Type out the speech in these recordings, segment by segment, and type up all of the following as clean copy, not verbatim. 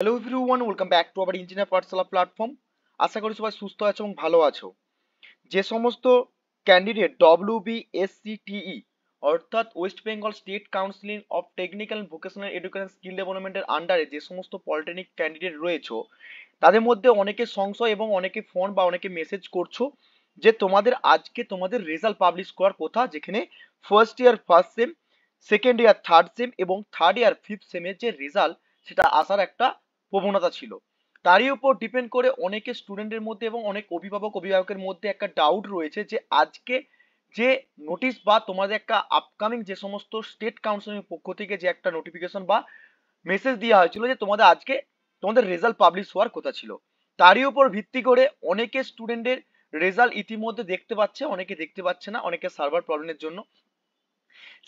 Hello everyone, welcome back to our engineer Pathsala platform. আশা করি সবাই সুস্থ আছো এবং ভালো আছো। যে সমস্ত ক্যান্ডিডেট WBSCTE অর্থাৎ West Bengal state council of technical and vocational education skill ডেভেলপমেন্টের আন্ডারে যে সমস্ত পলিটেকনিক ক্যান্ডিডেট রয়েছে, তাদের মধ্যে অনেকে সংশয় এবং অনেকে ফোন বা অনেকে মেসেজ করছো যে তোমাদের আজকে তোমাদের রেজাল্ট পাবলিশ করার কথা, যেখানে first year first same, second year third same এবং থার্ড ইয়ার ফিফথ সেমের যে রেজাল্ট সেটা আসার একটা প্রবণতা ছিল। তারই উপর ডিপেন্ড করে অনেকে স্টুডেন্টের মধ্যে এবং অনেক অভিভাবকের মধ্যে একটা ডাউট রয়েছে যে আজকে যে নোটিশ বা তোমাদের একটা আপকামিং যে সমস্ত স্টেট কাউন্সিলের পক্ষ থেকে যে একটা নোটিফিকেশন বা মেসেজ দেওয়া হয়েছিল যে তোমাদের আজকে তোমাদের রেজাল্ট পাবলিশ হওয়ার কথা ছিল, তারই উপর ভিত্তি করে অনেকে স্টুডেন্টের রেজাল্ট ইতিমধ্যে দেখতে পাচ্ছে, অনেকে দেখতে পাচ্ছে না, অনেকে সার্ভার প্রবলেমের জন্য।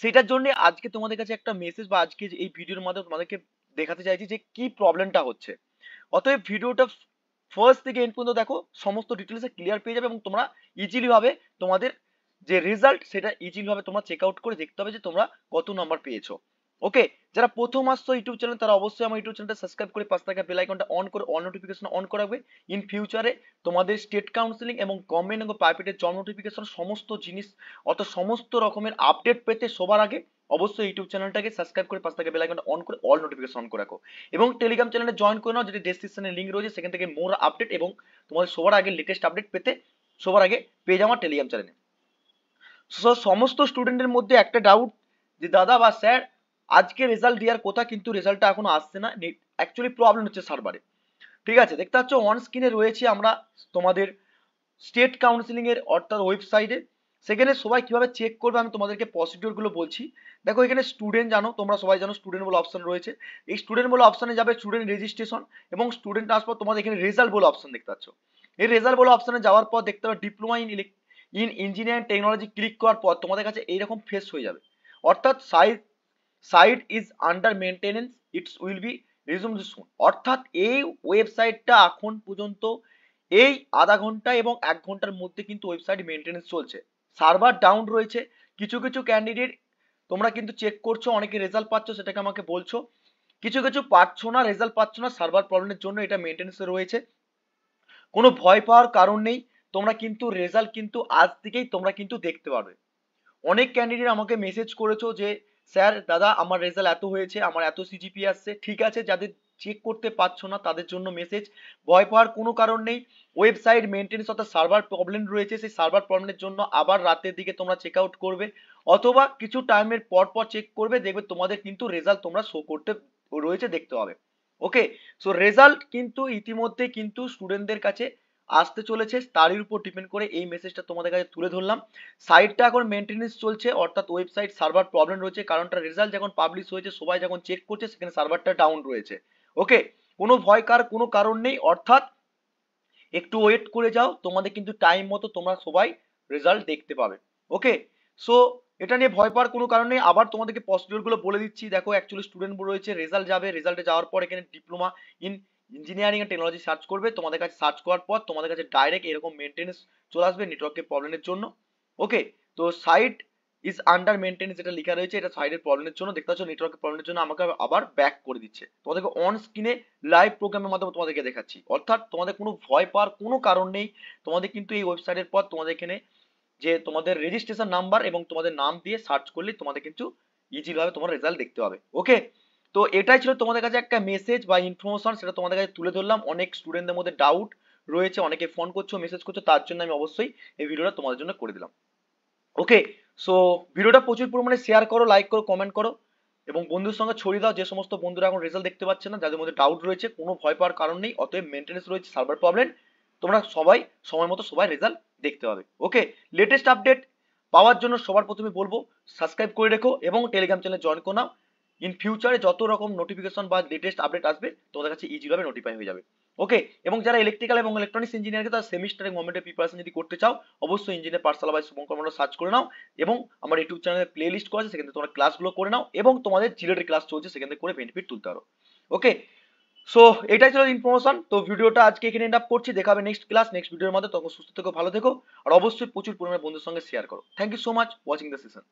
সেটার জন্য আজকে তোমাদের কাছে একটা মেসেজ বা আজকে এই ভিডিওর মাধ্যমে তোমাদেরকে দেখাতে চাইছি যে কি প্রবলেমটা হচ্ছে। অতএব ভিডিওটা ফার্স্ট থেকে এন্ড পর্যন্ত দেখো, সমস্ত ডিটেলসে ক্লিয়ার পেয়ে যাবে এবং তোমরা ইজিলি ভাবে তোমাদের যে রেজাল্ট সেটা ইজিলি ভাবে তোমরা চেক আউট করে দেখতে হবে যে তোমরা কত নাম্বার পেয়েছো। ওকে, যারা প্রথম আসছো ইউটিউব চ্যানেল তারা অবশ্যই আমার ইউটিউব চ্যানেলটা সাবস্ক্রাইব করে পাশে থাকা বেল আইকনটা অন করে অল নোটিফিকেশন অন করে রাখবে। ইন ফিউচারে তোমাদের স্টেট কাউন্সিলিং এবং গভর্নমেন্ট এবং প্রাইভেটের জব নোটিফিকেশন সমস্ত জিনিস অর্থাৎ সমস্ত রকমের আপডেট পেতে সবার আগে অবশ্যই ইউটিউব চ্যানেলটাকে সাবস্ক্রাইব করে পাশে থাকা বেল আইকনটা অন করে অল নোটিফিকেশন অন করে রাখো এবং টেলিগ্রাম চ্যানেলে জয়েন করে নাও, যেটা ডেসক্রিপশনে লিংক রয়েছে, সেখান থেকে মোর আপডেট এবং তোমাদের সবার আগে লেটেস্ট আপডেট পেতে সবার আগে পেয়ে যাওয়া টেলিগ্রাম চ্যানেলে। সমস্ত স্টুডেন্টের মধ্যে একটা ডাউট যে দাদা বা স্যার আজকে রেজাল্ট দেওয়ার কথা কিন্তু রেজাল্টটা এখনো আসছে না, অ্যাকচুয়ালি প্রবলেম হচ্ছে সার্ভারে। ঠিক আছে, দেখতে পাচ্ছ অন স্ক্রিনে রয়েছে আমরা তোমাদের স্টেট কাউন্সিলিং এর অর্থাৎ ওয়েবসাইটে। সেখানে সবাই কিভাবে চেক করবে আমি তোমাদেরকে প্রসিডিওর গুলো বলছি। দেখো এখানে স্টুডেন্ট, জানো তোমরা সবাই জানো স্টুডেন্ট বলে অপশন রয়েছে। এই স্টুডেন্ট বলে অপশনে যাবে, স্টুডেন্ট রেজিস্ট্রেশন এবং স্টুডেন্ট ট্রান্সফার, তোমাদের এখানে রেজাল্ট বলে অপশন দেখতে পাচ্ছ। এই রেজাল্ট বলে অপশনে যাওয়ার পর দেখতে পাবে diploma in engineering technology, click করার পর তোমাদের কাছে এইরকম ফেস হয়ে যাবে। অর্থাৎ site is under maintenance, it's will be resume soon. অর্থাৎ এই ওয়েবসাইটটা এখন পর্যন্ত এই আধা ঘন্টা এবং 1 ঘন্টার মধ্যে কিন্তু ওয়েবসাইট মেনটেনেন্স চলছে, সার্ভার ডাউন রয়েছে। কিছু কিছু ক্যান্ডিডেট তোমরা কিন্তু চেক করছো, অনেকে রেজাল্ট পাচ্ছ, সেটাকে আমাকে বলছো। কিছু কিছু পাচ্ছ না, রেজাল্ট পাচ্ছ না, সার্ভার প্রবলেমের জন্য এটা মেনটেনেন্সে রয়েছে। কোনো ভয় পাওয়ার কারণ নেই, তোমরা কিন্তু রেজাল্ট কিন্তু আজ থেকেই তোমরা কিন্তু দেখতে পারবে। অনেক ক্যান্ডিডেট আমাকে মেসেজ করেছো যে স্যার দাদা আমার রেজাল্ট এত হয়েছে, আমার এত সিজিপি আসছে। ঠিক আছে, যাদের চেক করতে পারছো না তাদের জন্য মেসেজ, ভয় পাওয়ার কোনো কারণ নেই। ওয়েবসাইট মেনটেন্স অর্থাৎ সার্ভার প্রবলেম রয়েছে, সেই সার্ভার প্রবলেমের জন্য আবার রাতের দিকে তোমরা চেক আউট করবে অথবা কিছু টাইমের পর পর চেক করবে, দেখবে তোমাদের কিন্তু রেজাল্ট তোমরা শো করতে রয়েছে, দেখতে পাবে। ওকে, সো রেজাল্ট কিন্তু ইতিমধ্যে কিন্তু স্টুডেন্টদের কাছে আসতে চলেছে, তারই উপর ডিপেন্ড করে এই মেসেজটা তোমাদের কাছে তুলে ধরলাম। সাইটটা এখন মেনটেনেন্স চলছে, অর্থাৎ ওয়েবসাইট সার্ভার প্রবলেম রয়েছে, কারণটা রেজাল্ট যখন পাবলিশ হয়েছে সবাই যখন চেক করছে সেখানে সার্ভারটা ডাউন রয়েছে। ওকে, কোনো ভয় কার কোনো কারণ নেই, অর্থাৎ একটু ওয়েট করে যাও, তোমাদের কিন্তু টাইম মতো তোমরা সবাই রেজাল্ট দেখতে পাবে। ওকে, সো এটা নিয়ে ভয় পাওয়ার কোনো কারণ নেই। আবার তোমাদেরকে প্রসিডিওর গুলো বলে দিচ্ছি। দেখো অ্যাকচুয়ালি স্টুডেন্ট রয়েছে, রেজাল্ট যাবে, রেজাল্টে যাওয়ার পর এখানে diploma in engineering and technology search করবে, তোমাদের কাছে সার্চ করার পর তোমাদের কাছে ডাইরেক্ট এরকম মেনটেন্স চলে আসবে নেটওয়ার্কের প্রবলেমের জন্য। ওকে, তো সাইট ইজ আন্ডার মেনটেন্স যেটা লেখা রয়েছে এটা সাইডের প্রবলেমের জন্য, দেখতে পাচ্ছ নেটওয়ার্কের প্রবলেমের জন্য আমাকে আবার ব্যাক করে দিচ্ছে। তোমাদেরকে অন স্ক্রিনে লাইভ প্রোগ্রামের মাধ্যমে তোমাদেরকে দেখাচ্ছি, অর্থাৎ তোমাদের কোনো ভয় পাওয়ার কোনো কারণ নেই। তোমাদের কিন্তু এই ওয়েবসাইটের পর তোমাদের এখানে যে তোমাদের রেজিস্ট্রেশন নাম্বার এবং তোমাদের নাম দিয়ে সার্চ করলে তোমাদের কিন্তু ইজিলি ভাবে তোমার রেজাল্ট দেখতে পাবে। ওকে, তো এটাই ছিল তোমাদের কাছে একটা মেসেজ বা ইনফরমেশন, সেটা তোমাদের কাছে তুলে ধরলাম। অনেক স্টুডেন্টদের মধ্যে ডাউট রয়েছে, অনেকে ফোন করছো, মেসেজ করছো, তার জন্য আমি অবশ্যই এই ভিডিওটা তোমাদের জন্য করে দিলাম। ওকে, সো ভিডিওটা প্রচুর পরিমাণে শেয়ার করো, লাইক করো, কমেন্ট করো এবং বন্ধুর সঙ্গে ছড়িয়ে দাও। যে সমস্ত বন্ধুরা এখন রেজাল্ট দেখতে পাচ্ছে না, যাদের মধ্যে ডাউট রয়েছে, কোনো ভয় পাওয়ার কারণ নেই, অতএব মেনটেন্স রয়েছে সার্ভার প্রবলেম, তোমরা সবাই সময় মতো সবাই রেজাল্ট দেখতে পাবে। ওকে, লেটেস্ট আপডেট পাওয়ার জন্য সবার প্রথমে বলবো সাবস্ক্রাইব করে রেখো এবং টেলিগ্রাম চ্যানেলে জয়েন করো নাও। ইন ফিউচারে যত রকম নোটিফিকেশন বা লেটেস্ট আপডেট আসবে তোমাদের কাছে ইজিভাবে নোটিফাই হয়ে যাবে। ওকে, এবং যারা ইলেকট্রিক্যাল এবং ইলেকট্রনিক্স ইঞ্জিনিয়ারকে তারা সেমিস্টার এবং গভর্নমেন্টের প্রিপারেশন যদি করতে চাও, অবশ্যই ইঞ্জিনিয়ার পাঠশালা বা শুভঙ্কর মন্ডল সার্চ করে নাও এবং আমার ইউটিউব চ্যানেলে প্লে লিস্ট করা আছে, সেখান থেকে তোমরা ক্লাসগুলো করে নাও এবং তোমাদের জিলেটের ক্লাস চলছে সেখান থেকে করে বেনিফিট তুলতে পারো। ওকে, সো এটাই ছিল ইনফরমেশন। তো ভিডিওটা আজকে এখানে এন্ড আপ করছি, দেখা হবে নেক্সট ক্লাস নেক্সট ভিডিওর মধ্যে। তখন সুস্থ থেকো, ভালো থেকো আর অবশ্যই প্রচুর পরিমাণে বন্ধুদের সঙ্গে শেয়ার করো। Thank you so much watching the session.